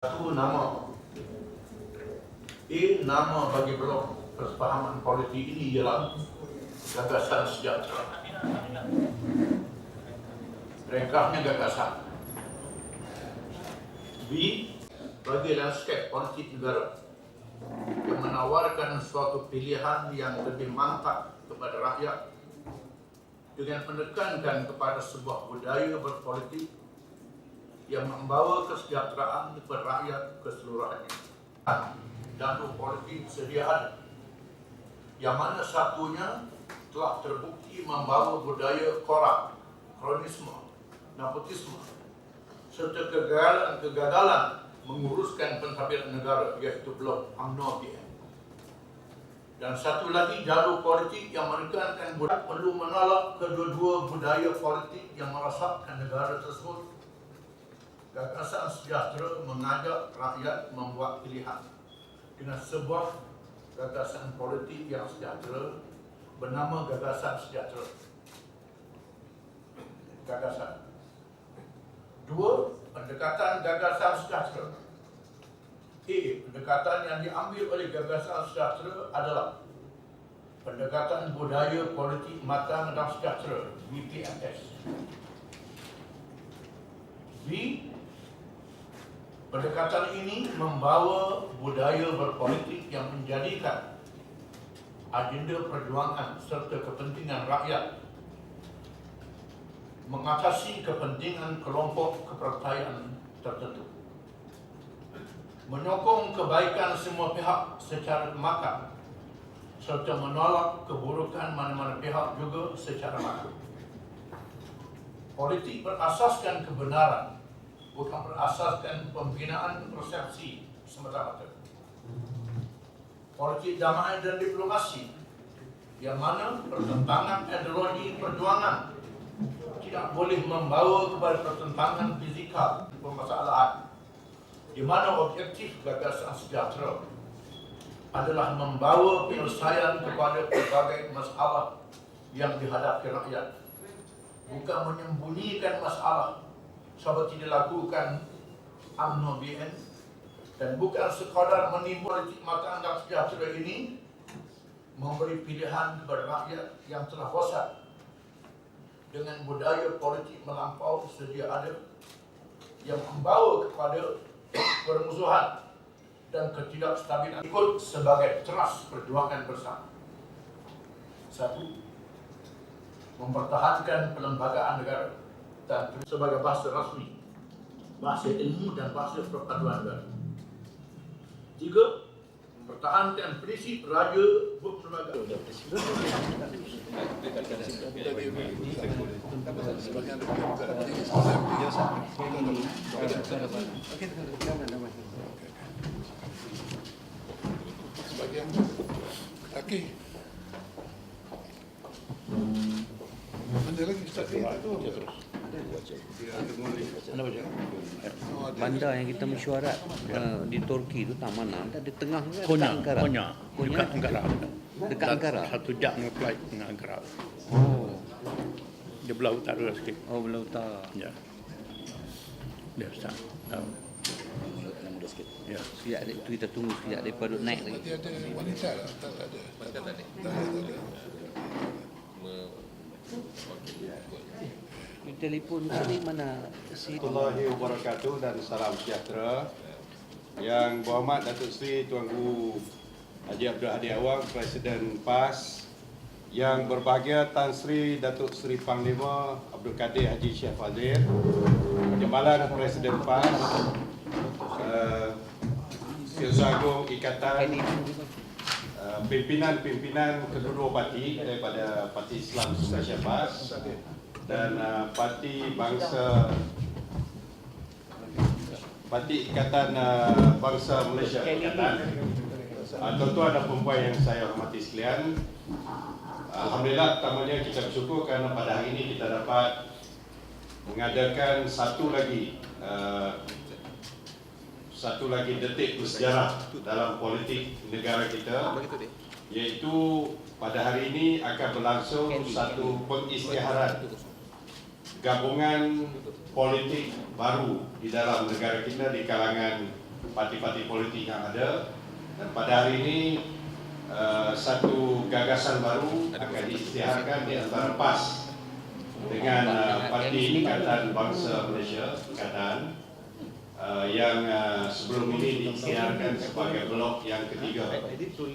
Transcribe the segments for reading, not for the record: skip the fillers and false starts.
Satu nama bagi blok persepahaman politik ini ialah gagasan sejahtera. Ringkasnya gagasan. B bagi landscape politik negara yang menawarkan suatu pilihan yang lebih mantap kepada rakyat dengan menekankan kepada sebuah budaya berpolitik yang membawa kesejahteraan kepada rakyat keseluruhannya. Jalur politik sedia ada, yang mana satunya telah terbukti membawa budaya korup, kronisme, nepotisme, serta kegagalan menguruskan pentadbiran negara, iaitu blok UMNO PM. Dan satu lagi jalur politik yang menekankan budak perlu menolak kedua-dua budaya politik yang merosakkan negara tersebut. Gagasan sejahtera mengajak rakyat membuat pilihan dengan sebuah gagasan politik yang sejahtera bernama gagasan sejahtera. Gagasan. Dua, pendekatan gagasan sejahtera. Pendekatan yang diambil oleh gagasan sejahtera adalah pendekatan budaya politik matang dan sejahtera, BPMS. B, pendekatan ini membawa budaya berpolitik yang menjadikan agenda perjuangan serta kepentingan rakyat mengatasi kepentingan kelompok kepercayaan tertentu, menyokong kebaikan semua pihak secara makar serta menolak keburukan mana-mana pihak juga secara makar. Politik berasaskan kebenaran, bukan berasaskan pembinaan persepsi semata-mata. Politik damai dan diplomasi, yang mana pertentangan ideologi perjuangan tidak boleh membawa kepada pertentangan fizikal permasalahan, di mana objektif gagasan sejahtera adalah membawa penyelesaian kepada berbagai masalah yang dihadapi rakyat, bukan menyembunyikan masalah seperti dilakukan UMNO BN, dan bukan sekadar menimbul politik matang dan sejahtera ini memberi pilihan kepada rakyat yang telah bosan dengan budaya politik melampau sedia ada yang membawa kepada permusuhan dan ketidakstabilan. Ikut sebagai teras perjuangan bersama. Satu, mempertahankan pelembagaan negara dan sebagai bahasa rasmi, bahasa ilmu dan bahasa perpaduan negara. Tiga, mempertahankan prinsip raja berperlembagaan. Sebagian kaki. Ada lagi Ustaz itu. Bandar yang kita mesyuarat di Turki itu tak mana? Di tengah Konya, Ankara. dekat Ankara. Dekat Ankara. Satu jam flight dengan Ankara. Oh, Dia belah utara sikit. oh belah utara. Ya. Dia Ustaz tahu. Ya. Sekejap itu kita tunggu sekejap daripada naik lagi. Nanti ada wanita lah. Tak ada. Tak ada. Telefon sini mana? Warahmatullahi wabarakatuh dan salam sejahtera. Yang berhormat Datuk Seri Tuan Guru Haji Abdul Hadi Awang, Presiden PAS. Yang berbahagia Tan Sri Datuk Seri Panglima Abdul Kadir Haji Syekh Fadzil, Jembalan Presiden PAS, Setiausaha Ikatan, pimpinan-pimpinan kedua-dua parti daripada Parti Islam Malaysia PAS dan Parti Ikatan Bangsa Malaysia Ikatan. Tuan-tuan dan perempuan yang saya hormati sekalian, alhamdulillah pertamanya kita bersyukur kerana pada hari ini kita dapat mengadakan satu lagi detik bersejarah dalam politik negara kita, iaitu pada hari ini akan berlangsung satu pengisytiharan gabungan politik baru di dalam negara kita di kalangan parti-parti politik yang ada. Dan pada hari ini satu gagasan baru akan diisytiharkan di antara PAS dengan Parti Ikatan Bangsa Malaysia, Ikatan, yang sebelum ini diisytiharkan sebagai blok yang ketiga.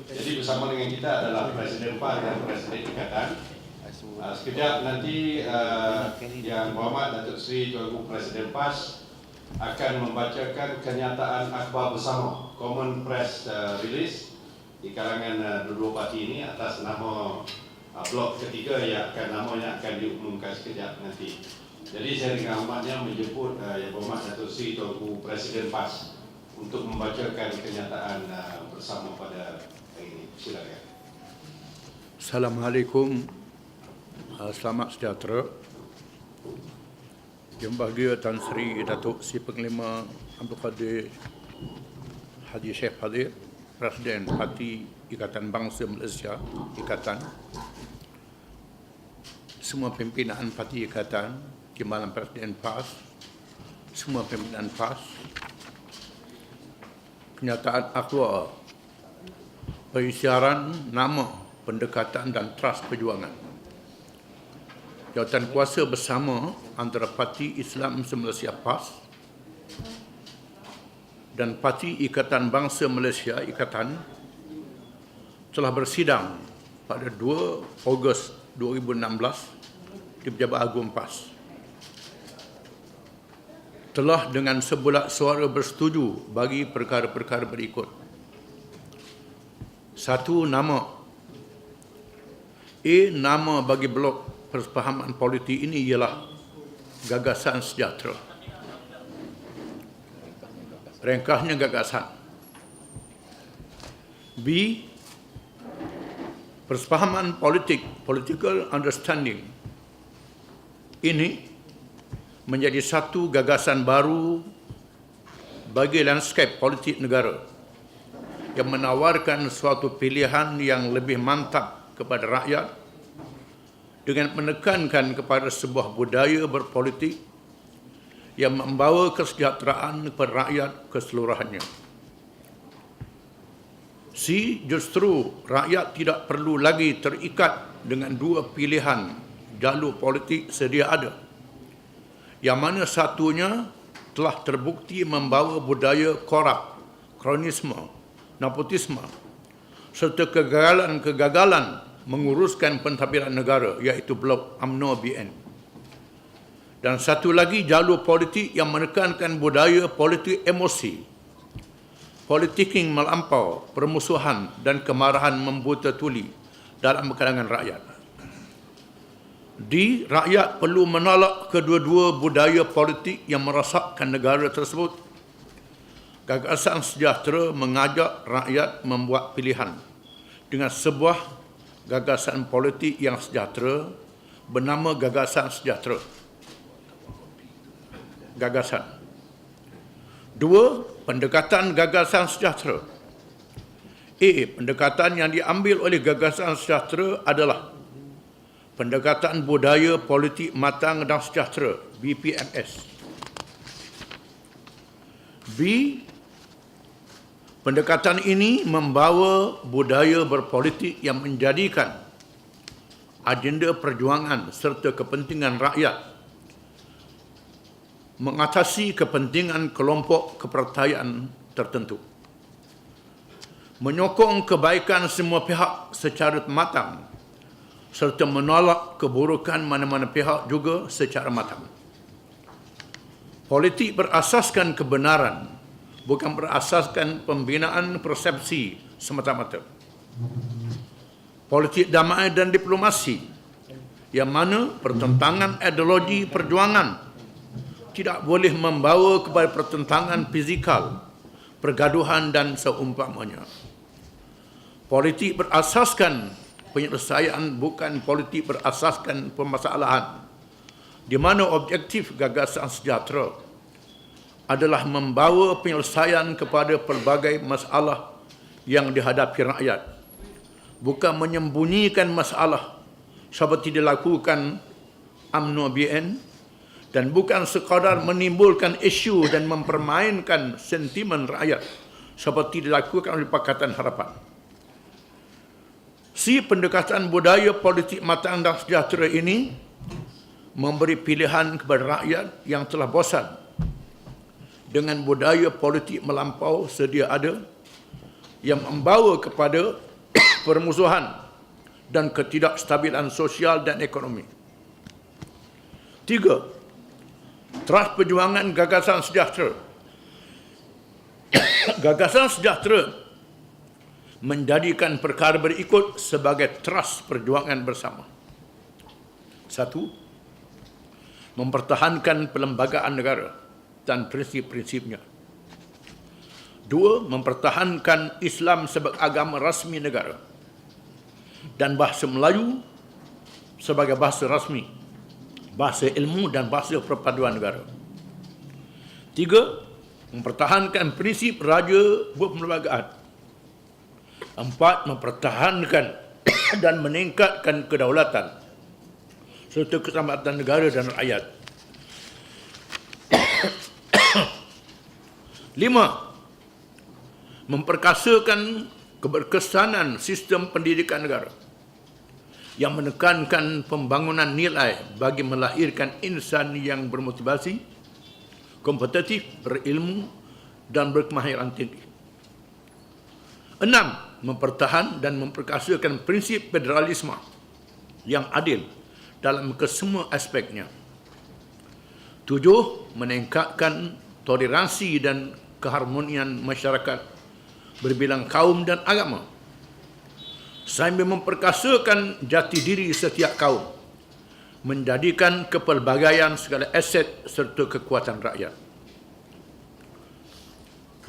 Jadi bersama dengan kita adalah Presiden PAS dan Presiden Ikatan. Sekejap nanti Yang Berhormat Datuk Seri Tuanku Presiden PAS akan membacakan kenyataan akhbar bersama Common Press Release di kalangan dua parti ini atas nama blok ketiga yang namanya akan diumumkan sekejap nanti. Jadi saya dengan hormatnya menjemput Yang Berhormat Datuk Seri Tuanku Presiden PAS untuk membacakan kenyataan bersama pada hari ini. Silakan. Assalamualaikum. Selamat sejahtera. Yang Bahagia Tan Sri Datuk Si Panglima Abdul Qadir Haji Sheikh Hadir, Presiden Parti Ikatan Bangsa Malaysia, Ikatan, semua pimpinan Parti Ikatan, Timbalan Presiden PAS, semua pimpinan PAS, kenyataan akhbar pengisytiharan nama, pendekatan dan teras perjuangan jawatan kuasa bersama antara Parti Islam Malaysia PAS dan Parti Ikatan Bangsa Malaysia, Ikatan, telah bersidang pada 2 Ogos 2016 di Pejabat Agung PAS. Telah dengan sebulat suara bersetuju bagi perkara-perkara berikut. 1. Nama. Nama bagi blok persefahaman politik ini ialah Gagasan Sejahtera. Ringkasnya gagasan. B. Persefahaman politik, political understanding. Ini menjadi satu gagasan baru bagi lanskap politik negara yang menawarkan suatu pilihan yang lebih mantap kepada rakyat dengan menekankan kepada sebuah budaya berpolitik yang membawa kesejahteraan kepada rakyat keseluruhannya. C. Justru rakyat tidak perlu lagi terikat dengan dua pilihan jalur politik sedia ada, yang mana satunya telah terbukti membawa budaya korup, kronisme, nepotisme, serta kegagalan menguruskan pentadbiran negara, iaitu blok UMNO BN. Dan satu lagi jalur politik yang menekankan budaya politik emosi, politicking melampau, permusuhan dan kemarahan membuta tuli dalam kalangan rakyat. D. Rakyat perlu menolak kedua-dua budaya politik yang merosakkan negara tersebut. Gagasan Sejahtera mengajak rakyat membuat pilihan dengan sebuah gagasan politik yang sejahtera bernama Gagasan Sejahtera. Gagasan. 2. Pendekatan Gagasan Sejahtera. Pendekatan yang diambil oleh Gagasan Sejahtera adalah pendekatan budaya politik matang dan sejahtera, BPMS. B. Pendekatan ini membawa budaya berpolitik yang menjadikan agenda perjuangan serta kepentingan rakyat mengatasi kepentingan kelompok kepercayaan tertentu, menyokong kebaikan semua pihak secara matang serta menolak keburukan mana-mana pihak juga secara matang. Politik berasaskan kebenaran, bukan berasaskan pembinaan persepsi semata-mata. Politik damai dan diplomasi, yang mana pertentangan ideologi perjuangan tidak boleh membawa kepada pertentangan fizikal, pergaduhan dan seumpamanya. Politik berasaskan penyelesaian, bukan politik berasaskan permasalahan, di mana objektif Gagasan Sejahtera adalah membawa penyelesaian kepada pelbagai masalah yang dihadapi rakyat, bukan menyembunyikan masalah seperti dilakukan UMNO BN dan bukan sekadar menimbulkan isu dan mempermainkan sentimen rakyat seperti dilakukan oleh Pakatan Harapan. Si pendekatan budaya politik matang dan sejahtera ini memberi pilihan kepada rakyat yang telah bosan dengan budaya politik melampau sedia ada yang membawa kepada permusuhan dan ketidakstabilan sosial dan ekonomi. 3. Teras perjuangan gagasan sejahtera. Gagasan sejahtera menjadikan perkara berikut sebagai teras perjuangan bersama. 1. Mempertahankan perlembagaan negara dan prinsip-prinsipnya. 2. Mempertahankan Islam sebagai agama rasmi negara dan bahasa Melayu sebagai bahasa rasmi, bahasa ilmu dan bahasa perpaduan negara. 3. Mempertahankan prinsip raja berperlembagaan. 4. Mempertahankan dan meningkatkan kedaulatan serta keselamatan negara dan rakyat. 5. Memperkasakan keberkesanan sistem pendidikan negara yang menekankan pembangunan nilai bagi melahirkan insan yang bermotivasi, kompetitif, berilmu dan berkemahiran tinggi. 6. Mempertahan dan memperkasakan prinsip federalisme yang adil dalam kesemua aspeknya. 7. Meningkatkan toleransi dan keharmonian masyarakat berbilang kaum dan agama sambil memperkasakan jati diri setiap kaum, menjadikan kepelbagaian segala aset serta kekuatan rakyat.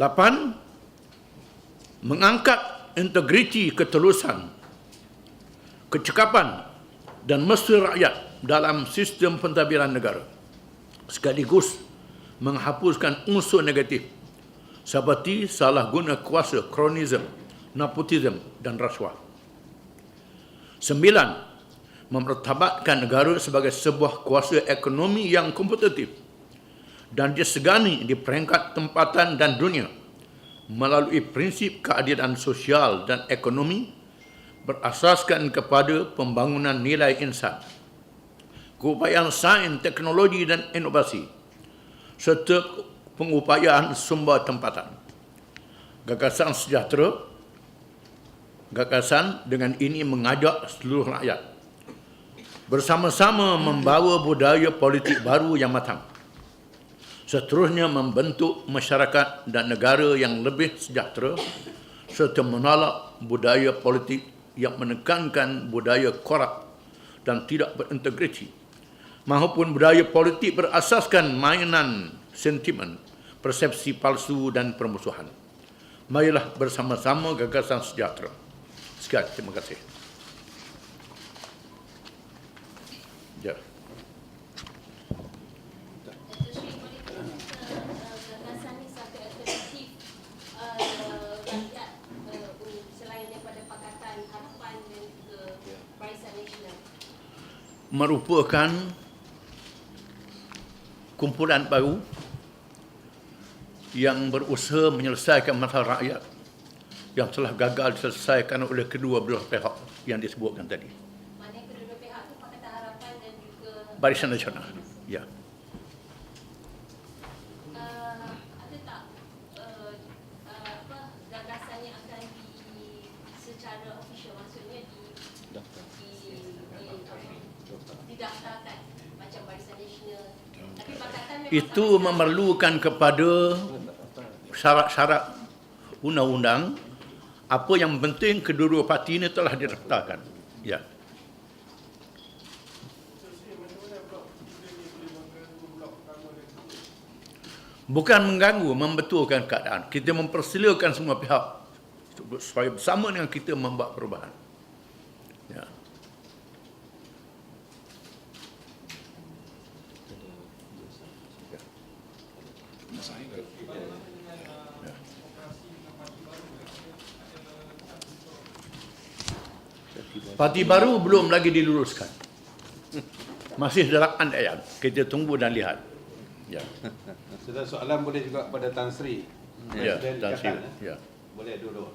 8. Mengangkat integriti ketulusan, kecekapan dan mesra rakyat dalam sistem pentadbiran negara, sekaligus menghapuskan unsur negatif seperti salah guna kuasa, kronisme, nepotisme dan rasuah. 9. Memertabatkan negara sebagai sebuah kuasa ekonomi yang kompetitif dan disegani di peringkat tempatan dan dunia melalui prinsip keadilan sosial dan ekonomi berasaskan kepada pembangunan nilai insan, keupayaan sains, teknologi dan inovasi, serta pengupayaan sumber tempatan. Gagasan sejahtera. Gagasan dengan ini mengajak seluruh rakyat bersama-sama membawa budaya politik baru yang matang. Seterusnya membentuk masyarakat dan negara yang lebih sejahtera serta menolak budaya politik yang menekankan budaya korup dan tidak berintegriti maupun budaya politik berasaskan mainan sentimen, persepsi palsu dan permusuhan. Marilah bersama-sama gagasan sejahtera. Sekian, terima kasih. Ya. Gagasan ini satu alternatif rakyat selain daripada Pakatan Harapan dan juga Barisan Nasional. Merupakan kumpulan baru yang berusaha menyelesaikan masalah rakyat yang telah gagal diselesaikan oleh kedua belah pihak yang disebutkan tadi. Mana kedua pihak itu Pakatan Harapan dan juga Barisan Nasional. Ya. ada tak gagasannya akan secara official, maksudnya didaftarkan macam Barisan Nasional. Tapi Pakatan memang Itu memerlukan kepada syarat-syarat undang-undang. Apa yang penting kedua-dua parti ini telah didaftarkan. Ya. Bukan mengganggu, membetulkan keadaan. Kita mempersilakan semua pihak supaya bersama dengan kita membuat perubahan. Ya. Parti baru belum lagi diluluskan. Masih dalam andaian. Kita tunggu dan lihat. Ya. Sudah soalan boleh juga pada Tan Sri. Ya, Presiden Tan Sri. Ikatan, Ya. Boleh dulu.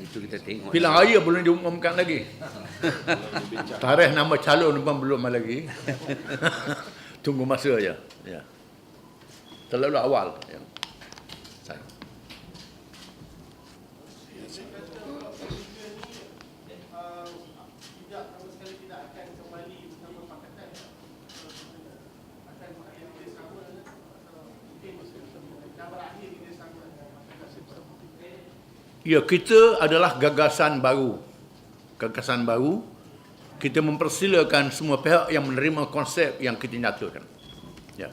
Itu kita tengok. Pilihan raya belum diumumkan lagi. Tarikh nama calon pun belum lagi. Tunggu masa aja. Ya. Terlalu awal. Ya. Ya, kita adalah gagasan baru. Gagasan baru. Kita mempersilakan semua pihak yang menerima konsep yang kita nyatakan. Ya.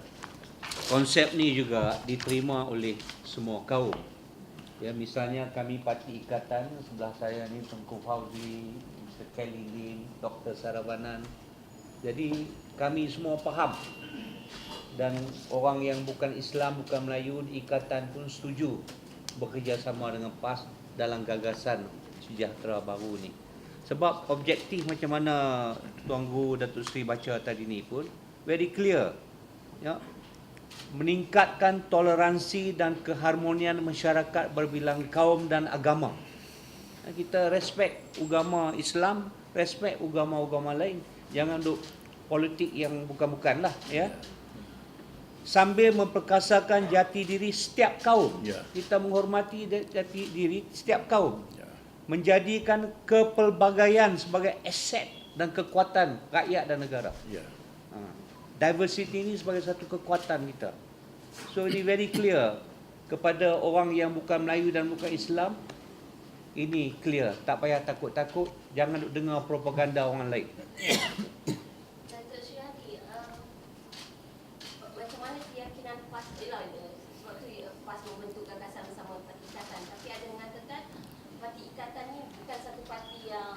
Konsep ni juga diterima oleh semua kaum. Ya, misalnya kami Parti Ikatan, sebelah saya ni Tengku Fauzi, Mr. Kelly Lim, Dr. Saravanan. Jadi kami semua faham. Dan orang yang bukan Islam, bukan Melayu, Ikatan pun setuju bekerjasama dengan PAS dalam gagasan sejahtera baru ni. Sebab objektif macam mana Tuan Guru Datuk Seri baca tadi ni pun very clear. Ya. Meningkatkan toleransi dan keharmonian masyarakat berbilang kaum dan agama. Kita respect agama Islam, respect agama-agama lain. Jangan duk politik yang bukan-bukan lah, ya. Sambil memperkasakan jati diri setiap kaum. Ya. Kita menghormati jati diri setiap kaum. Ya. Menjadikan kepelbagaian sebagai aset dan kekuatan rakyat dan negara. Ya. Diversity ini sebagai satu kekuatan kita. So ini very clear kepada orang yang bukan Melayu dan bukan Islam. Ini clear, tak payah takut-takut, jangan dengar propaganda orang lain. Datuk Sri Hadi, macam mana keyakinan PAS lah, sebab tu PAS membentuk gagasan bersama Parti Ikatan, tapi ada mengatakan Parti Ikatan ni bukan satu parti yang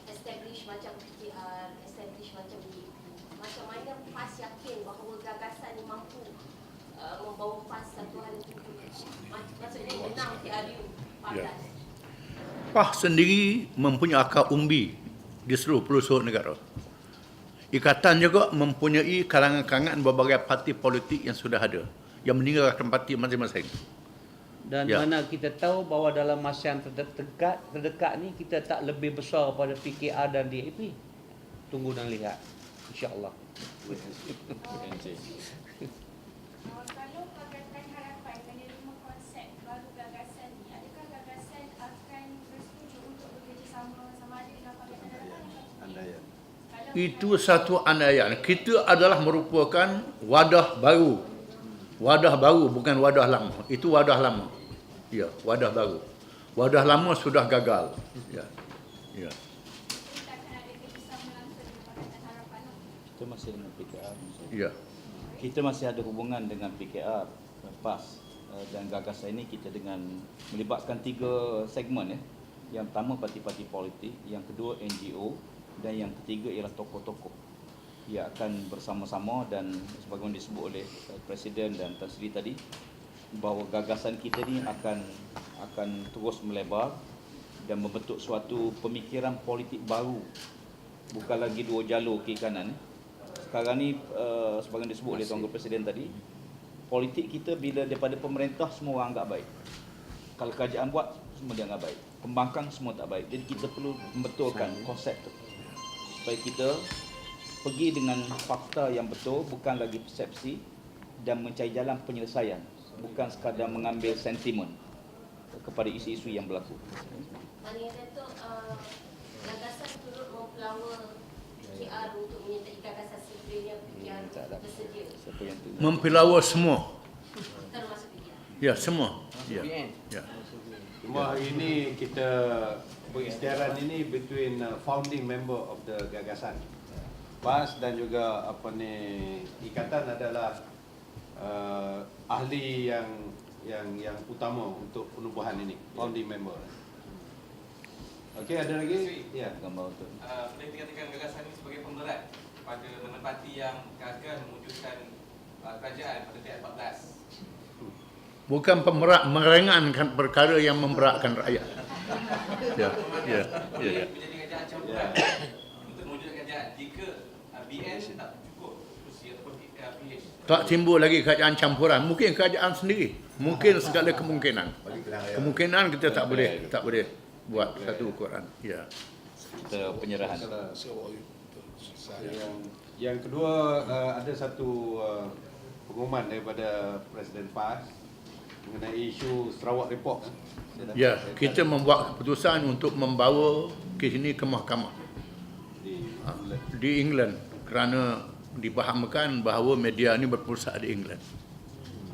establish macam PKR, establish macam DAP. Macam mana PAS yakin bahawa gagasan ni mampu membawa PAS satu hari itu? Maksudnya menang PRU 14. Ya. PAS sendiri mempunyai akar umbi di seluruh pelosok negara. Ikatan juga mempunyai kalangan-kalangan berbagai parti politik yang sudah ada, yang meninggalkan parti masing-masing. Dan Ya. mana kita tahu bahawa dalam masa yang terdekat ni kita tak lebih besar pada PKR dan DAP. Tunggu dan lihat, insya-Allah. Kalau Pakatan Harapan menerima konsep baru gagasan ni, adakah gagasan akan bersetuju untuk bekerjasama sama ada dengan Pakatan Harapan? Andaian. Itu satu andaian. Kita adalah merupakan wadah baru. Wadah baru, bukan wadah lama. Itu wadah lama. Ya, wadah baru. Wadah lama sudah gagal. Ya. Ya. Kita tak akan ada kerjasama langsung dengan Pakatan Harapan. Kita masih dengan PKR. Ya. Kita masih ada hubungan dengan PKR, PAS, dan gagasan ini kita dengan melibatkan 3 segmen, ya. Yang pertama parti-parti politik, yang kedua NGO, dan yang ketiga ialah tokoh-tokoh. Ia akan bersama-sama dan sebagaimana disebut oleh Presiden dan Tan Sri tadi, bahawa gagasan kita ni akan terus melebar dan membentuk suatu pemikiran politik baru. Bukan lagi 2 jalur kiri kanan. Sekarang ni sebagaimana disebut oleh Tuan Guru Presiden tadi, politik kita bila daripada pemerintah semua orang anggap baik. Kalau kerajaan buat semua dia anggap baik. Pembangkang semua tak baik. Jadi kita perlu membetulkan konsep tu. Supaya kita pergi dengan fakta yang betul, bukan lagi persepsi, dan mencari jalan penyelesaian, bukan sekadar mengambil sentimen kepada isu-isu yang berlaku. Maknanya Datuk, gagasan turut mempelawa PKR untuk menyertai gagasan sekiranya PKR bersedia, Siapa yang tu? Mempelawa semua. termasuk PKR. Ya, semua. Ya. Ya. Cuma hari ini kita pengisytiharan ini between founding member of the gagasan. PAS dan juga Ikatan adalah ahli yang utama untuk penubuhan ini, founding member. Okey, ada lagi? Ya. Gambar tu. Boleh dikatakan gagasan ini sebagai pemberat kepada menepati yang gagal mewujudkan kerajaan pada tahun 14. Bukan pemerat, meringankan perkara yang memberatkan rakyat. Ya, ya, ya, ya. Menjadi kerajaan campuran untuk mewujudkan kerajaan. Jika BN tak cukup kursi ataupun PH. Tak timbul lagi kerajaan campuran, mungkin kerajaan sendiri. Mungkin segala kemungkinan. Kemungkinan kita tak boleh buat satu ukuran. Ya. Kita penyerahan. Yang kedua, ada satu pengumuman daripada Presiden PAS mengenai isu Sarawak Report. Ya, kita membuat keputusan untuk membawa kes ini ke mahkamah di England kerana dipahamkan bahawa media ini berpusat di England.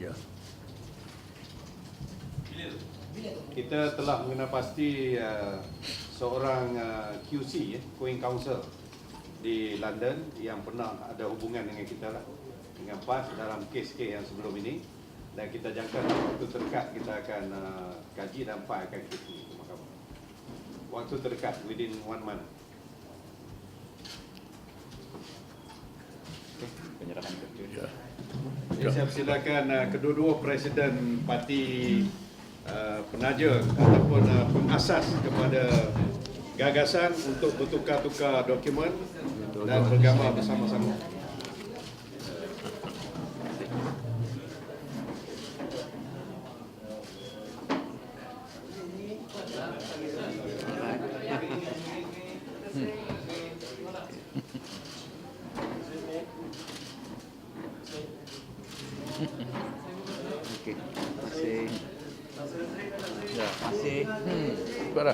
Ya. Kita telah mengenal pasti seorang QC, Queen Counsel di London yang pernah ada hubungan dengan kita lah, dengan PAS dalam kes-kes yang sebelum ini, dan kita jangka dalam waktu terdekat kita akan kaji dan filekan kes ini ke mahkamah. Waktu terdekat, within 1 month. Penyerahan kedua. Ya. Jadi saya persilakan kedua-dua Presiden Parti penaja ataupun pengasas kepada gagasan untuk bertukar-tukar dokumen dan bergambar bersama-sama. Okey. Terima kasih. Ya, terima kasih. Pada.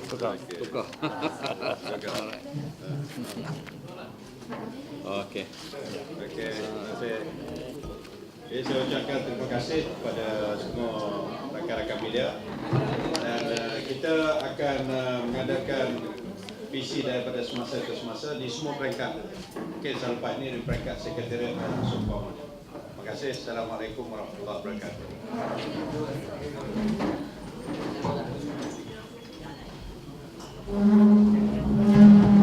Tukar. Okey. Okey, terima kasih. Jadi saya ucapkan terima kasih kepada semua rakan-rakan media, dan kita akan mengadakan PC daripada semasa ke semasa di semua peringkat. Okey, selepas ini di peringkat Sekretariat dan Sumpah. Terima kasih. Assalamualaikum warahmatullahi wabarakatuh.